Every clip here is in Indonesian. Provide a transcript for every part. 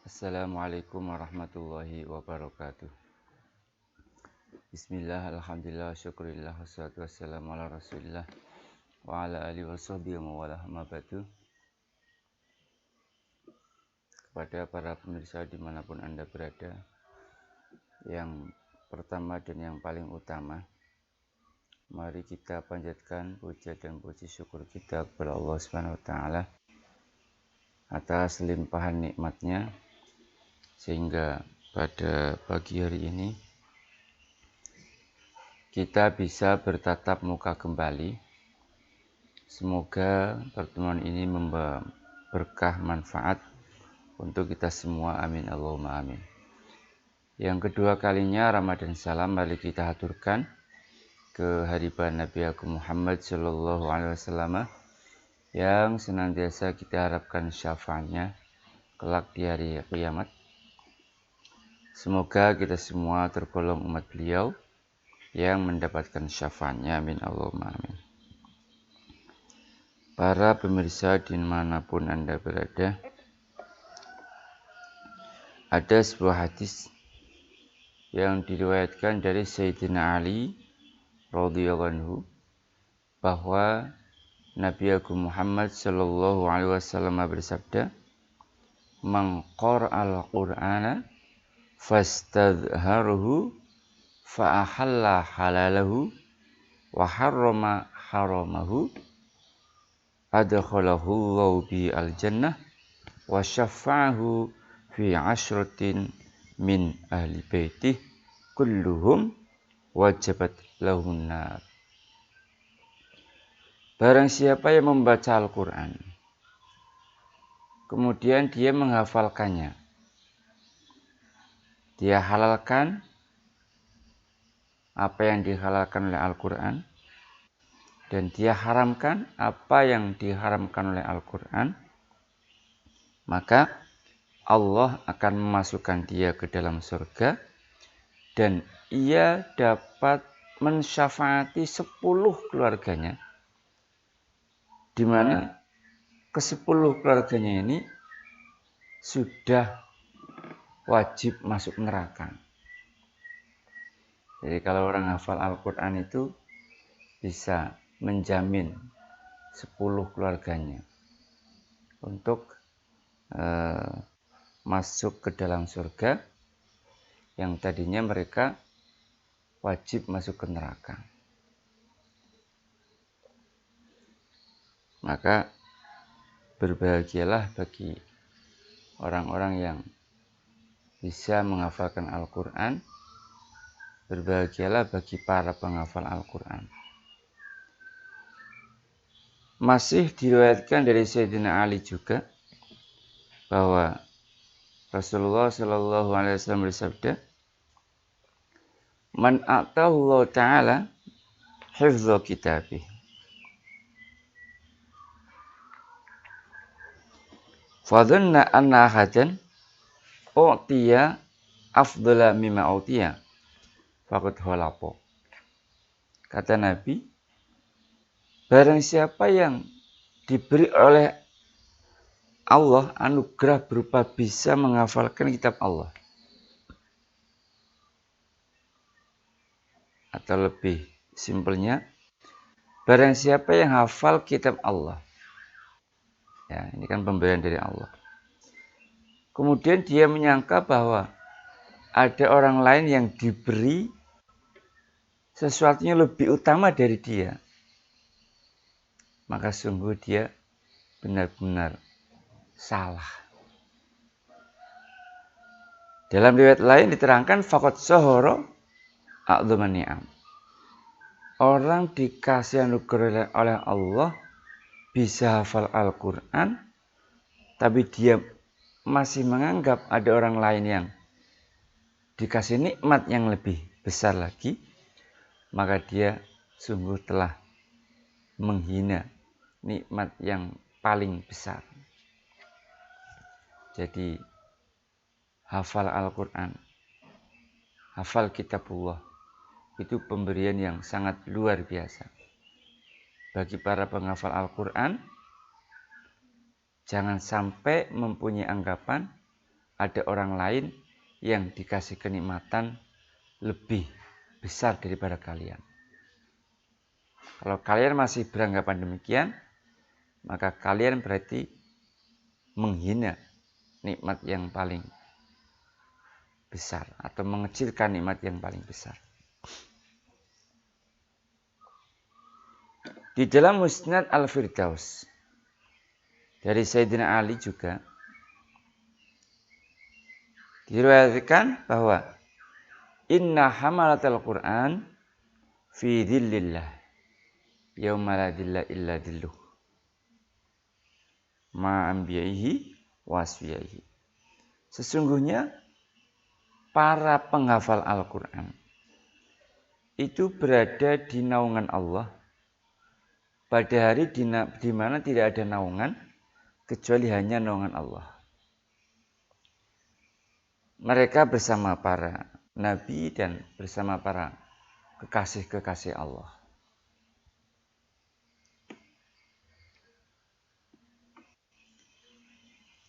Assalamualaikum warahmatullahi wabarakatuh. Bismillah, alhamdulillah, syukurillah, wassalatu wassalamu ala rasulillah wa ala alihi wa sahbihi wa mawalah amma ba'du. Kepada para pemirsa dimanapun Anda berada, yang pertama dan yang paling utama, mari kita panjatkan puja dan puji syukur kita kepada Allah Subhanahu wa taala atas limpahan nikmatnya, sehingga pada pagi hari ini kita bisa bertatap muka kembali. Semoga pertemuan ini membawa berkah manfaat untuk kita semua. Amin Allahumma amin. Yang kedua kalinya Ramadan Salam mari kita haturkan ke hadirat Nabi Muhammad Sallallahu Alaihi Wasallam yang senantiasa kita harapkan syafaatnya kelak di hari kiamat. Semoga kita semua tergolong umat beliau yang mendapatkan syafaatnya. Amin Allahumma amin. Para pemirsa dimanapun Anda berada, ada sebuah hadis yang diriwayatkan dari Sayyidina Ali radhiyallahu anhu bahwa Nabi Agung Muhammad sallallahu alaihi wasallam bersabda, "Man qara'al Qur'ana fastadharhu fa ahalla halalahu wa harrama haramahu adkhalahu Allahu bi al-jannah wa syafa'ahu fi asyratin min ahli baitih kulluhum wajabat lahun nar." Barang siapa yang membaca Al-Quran, kemudian dia menghafalkannya, dia halalkan apa yang dihalalkan oleh Al-Quran, dan dia haramkan apa yang diharamkan oleh Al-Quran, maka Allah akan memasukkan dia ke dalam surga dan ia dapat mensyafaati 10 keluarganya, di mana ke-10 keluarganya ini sudah wajib masuk neraka. Jadi kalau orang hafal Al-Quran itu bisa menjamin 10 keluarganya untuk masuk ke dalam surga yang tadinya mereka wajib masuk ke neraka. Maka berbahagialah bagi orang-orang yang bisa menghafalkan Al-Quran. Berbahagialah bagi para penghafal Al-Quran. Masih diriwayatkan dari Sayyidina Ali juga bahwa Rasulullah Shallallahu Alaihi Wasallam bersabda, "Man a'tahu Allah Ta'ala hifdza kitabih, fadhanna anna ahadan u'tiya afdala mimma u'tiya faqad khalaqa." Kata Nabi, barang siapa yang diberi oleh Allah anugerah berupa bisa menghafalkan kitab Allah, atau lebih simpelnya, barang siapa yang hafal kitab Allah, ya, ini kan pemberian dari Allah, kemudian dia menyangka bahwa ada orang lain yang diberi sesuatunya lebih utama dari dia, maka sungguh dia benar-benar salah. Dalam riwayat lain diterangkan faqad sahara a'dzaman ni'am. Orang dikasih anugerah oleh Allah bisa hafal Al-Quran, tapi dia masih menganggap ada orang lain yang dikasih nikmat yang lebih besar lagi, maka dia sungguh telah menghina nikmat yang paling besar. Jadi hafal Al-Quran, hafal kitabullah, itu pemberian yang sangat luar biasa. Bagi para penghafal Al-Quran, jangan sampai mempunyai anggapan ada orang lain yang dikasih kenikmatan lebih besar daripada kalian. Kalau kalian masih beranggapan demikian, maka kalian berarti menghina nikmat yang paling besar atau mengecilkan nikmat yang paling besar. Di dalam Musnad Al-Firdaus dari Sayyidina Ali juga diriwayatkan bahwa inna hamalatal Qur'an fi dhillillah yauma la dhilla illa dhilluh ma anbiya'ihi wa asfiyaihi. Sesungguhnya para penghafal Al-Qur'an itu berada di naungan Allah pada hari di mana tidak ada naungan kecuali hanya naungan Allah. Mereka bersama para nabi dan bersama para kekasih-kekasih Allah.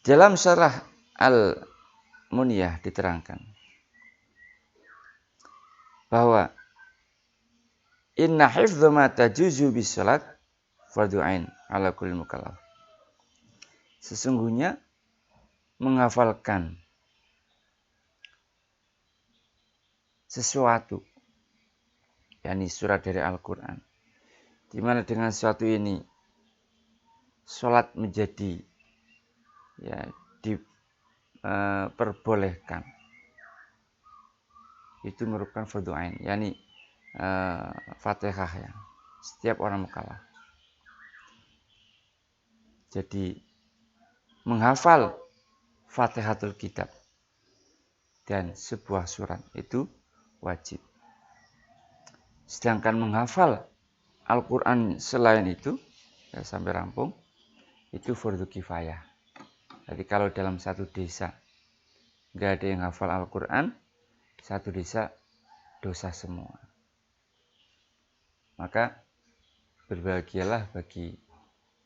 Dalam syarah Al-Muniyah diterangkan bahwa inna hifdhu ma tajuzu bis salat fardhu ain ala kulli mukallaf. Sesungguhnya menghafalkan sesuatu, yakni surat dari Al-Quran, di mana dengan sesuatu ini salat menjadi diperbolehkan, itu merupakan fardhu ain, yakni Fatihah ya, setiap orang mukallaf. Jadi menghafal Fatihatul Kitab dan sebuah surat itu wajib. Sedangkan menghafal Al-Quran selain itu, ya, sampai rampung, itu fardhu kifayah. Jadi kalau dalam satu desa nggak ada yang hafal Al-Quran, satu desa dosa semua. Maka berbahagialah bagi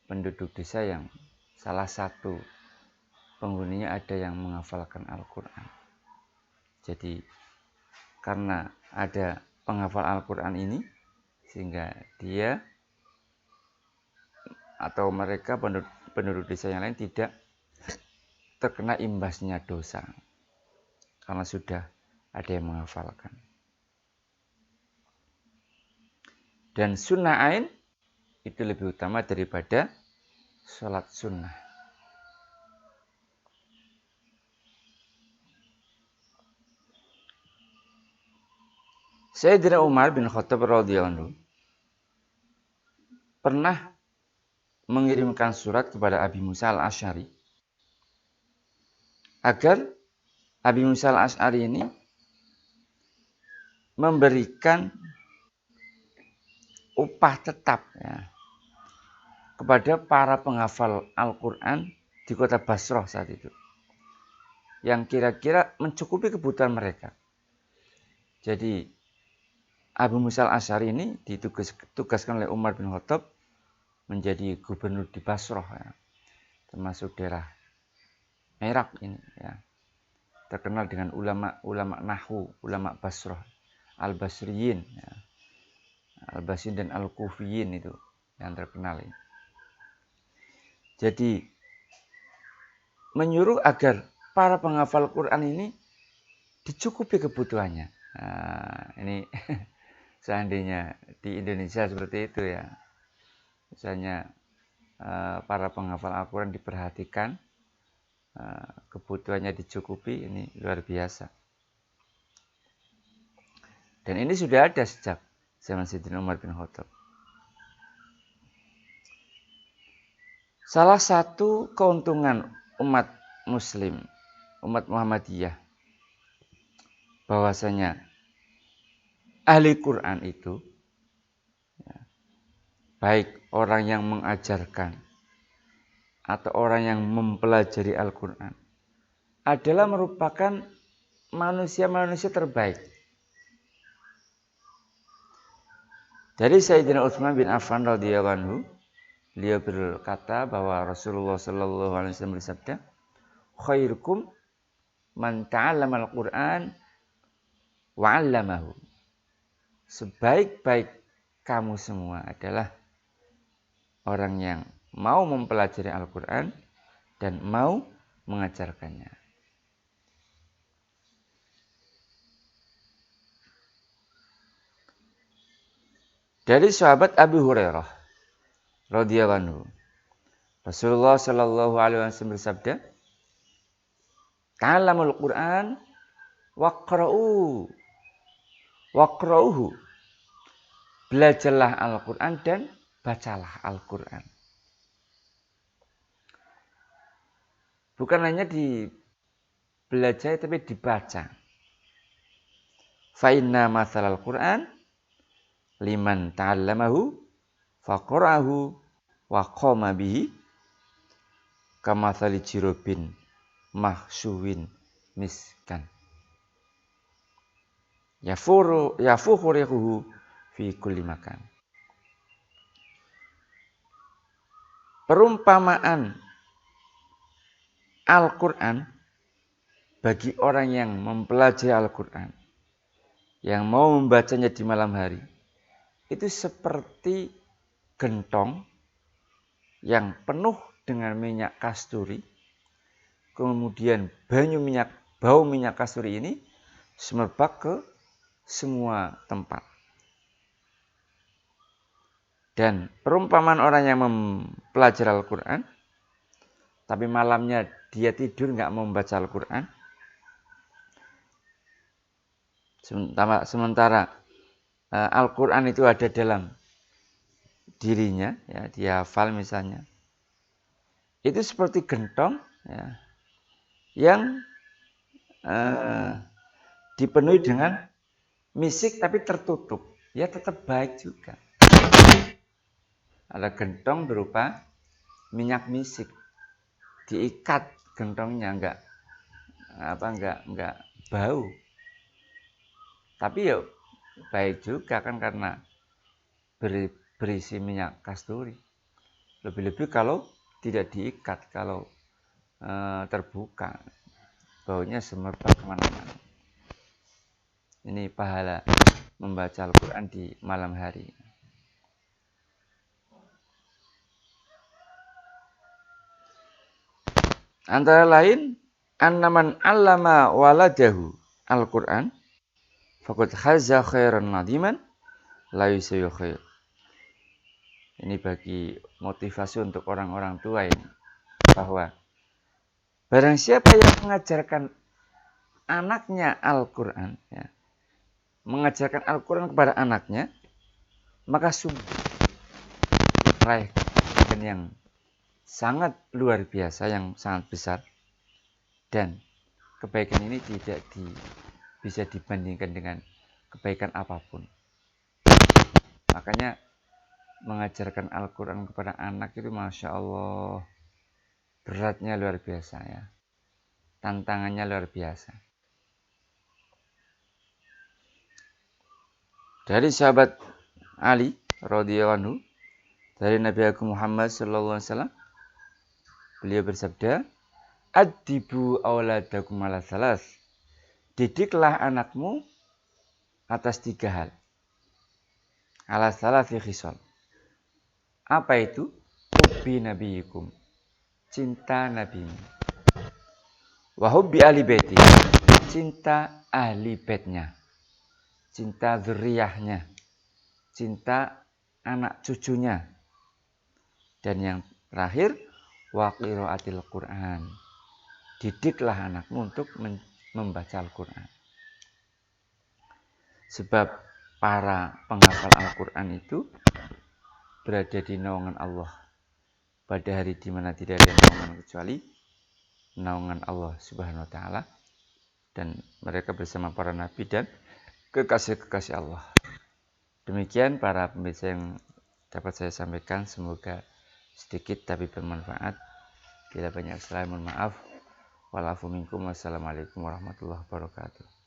penduduk desa yang salah satu penghuninya ada yang menghafalkan Al-Quran. Jadi karena ada penghafal Al-Quran ini, sehingga dia atau mereka penduduk desa yang lain tidak terkena imbasnya dosa, karena sudah ada yang menghafalkan. Dan sunnah ain itu lebih utama daripada sholat sunnah. Sayyidina Umar bin Khattab radhiyallahu anhu pernah mengirimkan surat kepada Abi Musa al-Asy'ari agar Abi Musa al-Asy'ari ini memberikan upah tetap ya, kepada para penghafal Al-Quran di kota Basrah saat itu, yang kira-kira mencukupi kebutuhan mereka. Jadi Abu Musa al-Asy'ari ini ditugaskan oleh Umar bin Khattab menjadi gubernur di Basrah ya, termasuk daerah Irak ini ya, terkenal dengan ulama nahwu, ulama Basrah, al-Basriyin ya. Al-Basriyin dan al-Kufiyin itu yang terkenal ini. Jadi menyuruh agar para penghafal Quran ini dicukupi kebutuhannya. Nah, ini seandainya di Indonesia seperti itu ya, misalnya para penghafal Al-Quran diperhatikan, kebutuhannya dicukupi, ini luar biasa. Dan ini sudah ada sejak zaman Sayyidina Umar bin Khattab. Salah satu keuntungan umat Muslim, umat Muhammadiyah, bahwasanya ahli Quran itu, ya, baik orang yang mengajarkan atau orang yang mempelajari Al-Quran, adalah merupakan manusia-manusia terbaik. Dari Sayyidina Utsman bin Affan radhiyallahu anhu, beliau berkata bahwa Rasulullah sallallahu alaihi wasallam bersabda, khairukum man ta'allama al-Qur'an wa 'allamahu. Sebaik-baik kamu semua adalah orang yang mau mempelajari Al-Qur'an dan mau mengajarkannya. Dari sahabat Abu Hurairah radhiyallahu anhu, Rasulullah shallallahu alaihi wasallam bersabda, "Ta'allamul Qur'an waqra'uhu." Belajarlah Al-Qur'an dan bacalah Al-Qur'an. Bukan hanya belajar tapi dibaca. Fa inna mathalal Qur'an liman ta'allamahu faqara'ahu wa qama bihi kamathali jirobin mahsuwin miskan yafukhurihu fi kulli makan. Perumpamaan Al-Qur'an bagi orang yang mempelajari Al-Qur'an, yang mau membacanya di malam hari, itu seperti gentong yang penuh dengan minyak kasturi, kemudian bau minyak kasturi ini semerbak ke semua tempat. Dan perumpamaan orang yang mempelajari Al-Qur'an, tapi malamnya dia tidur nggak mau membaca Al-Qur'an, sementara Al-Qur'an itu ada dalam dirinya, ya, dia hafal misalnya, itu seperti gentong, ya, yang dipenuhi dengan misik tapi tertutup, ya tetap baik juga. Ada gentong berupa minyak misik, diikat gentongnya enggak bau, tapi ya baik juga kan karena berisi minyak kasturi. Lebih-lebih kalau tidak diikat, kalau terbuka, baunya semerbak kemana-mana. Ini pahala membaca Al-Qur'an di malam hari. Antara lain, annaman 'allama waladahu Al-Qur'an faqad haza khairan nadiman la yusayu khair. Ini bagi motivasi untuk orang-orang tua ini, bahwa barang siapa yang mengajarkan anaknya Al-Qur'an, ya, mengajarkan Al-Qur'an kepada anaknya, maka sungguh meraih kebaikan yang sangat luar biasa, yang sangat besar, dan kebaikan ini tidak bisa dibandingkan dengan kebaikan apapun. Makanya mengajarkan Al-Qur'an kepada anak itu Masya Allah beratnya luar biasa, ya, tantangannya luar biasa. Dari sahabat Ali radhiyallahu anhu, dari Nabi Agung Muhammad sallallahu alaihi wasallam, beliau bersabda, "Addibu auladakum ala salas." Didiklah anakmu atas 3 hal. Ala salasi khisal. Apa itu? Hubbi nabiyikum, cinta nabimu. Wa hubbi ahli baiti, cinta ahli baitnya, cinta zuriyahnya, cinta anak cucunya. Dan yang terakhir, wa qiraatil Qur'an. Didiklah anakmu untuk membaca Al-Qur'an. Sebab para penghafal Al-Qur'an itu berada di naungan Allah pada hari di mana tidak ada naungan kecuali naungan Allah Subhanahu wa taala, dan mereka bersama para nabi dan kekasih-kekasih Allah. Demikian para pemirsa yang dapat saya sampaikan, semoga sedikit tapi bermanfaat. Bila banyak salah, mohon maaf. Walafu minkum. Wassalamualaikum warahmatullahi wabarakatuh.